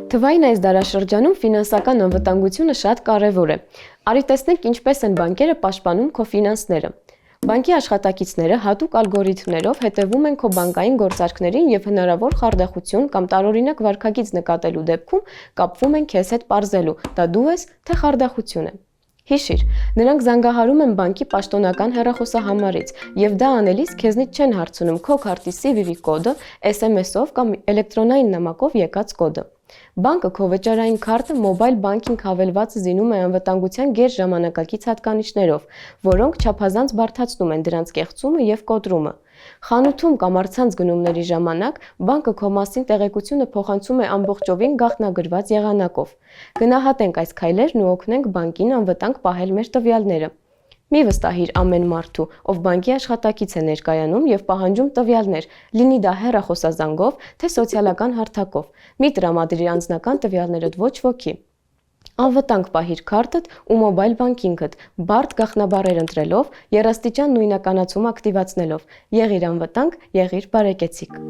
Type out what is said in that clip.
Թվային այս դարաշրջանում ֆինանսական անվտանգությունը շատ կարևոր է։ Արի տեսնենք ինչպես են բանկերը պաշտպանում քո ֆինանսները։ Բանկի աշխատակիցները հատուկ ալգորիթմներով հետևում են քո բանկային գործարքներին եւ հնարավոր խարդախություն կամ տարօրինակ վարքագիծ նկատելու դեպքում կապվում են քեզ հետ պարզելու, դա դու ես, թե խարդախություն է։ Հիշիր, նրանք զանգահարում են բանկի պաշտոնական հեռախոսահամարից եւ դա անելիս քեզնից չեն հարցնում քո քարտի CVV կոդը, SMS-ով կամ էլեկտրոնային նամակով եկած կոդը։ Բանկը քո վճարային քարտը մոբայլ բանկինգ հավելվածը զինում է անվտանգության գերժամանակակից հատկանիշներով, որոնք չափազանց բարդացնում են դրանց կեղծումը եւ կոտրումը։ Խանութում կամ առցանց գնումների ժամանակ բանկը քո մասին տեղեկությունը փոխանցում է ամբողջովին գաղտնագրված եղանակով։ Գնահատենք այս քայլերն ու օգնենք բանկին անվտանգ պահել մեր տվյալները։ Մի վստահիր ամեն մարդու, ով բանկի աշխատակից է ներկայանում եւ պահանջում տվյալներ, լինի դա հեռախոսազանգով, թե սոցիալական հարթակով։ Մի տրամադրիր անձնական տվյալներդ ոչ ոքի։ Անվտանգ պահիր քարտդ ու մոբայլ բանկինգդ, բարդ գաղտնաբառեր ընտրելով, եռաստիճան նույնականացում ակտիվացնելով։ Եղիր անվտանգ, եղիր բարեկեցիկ։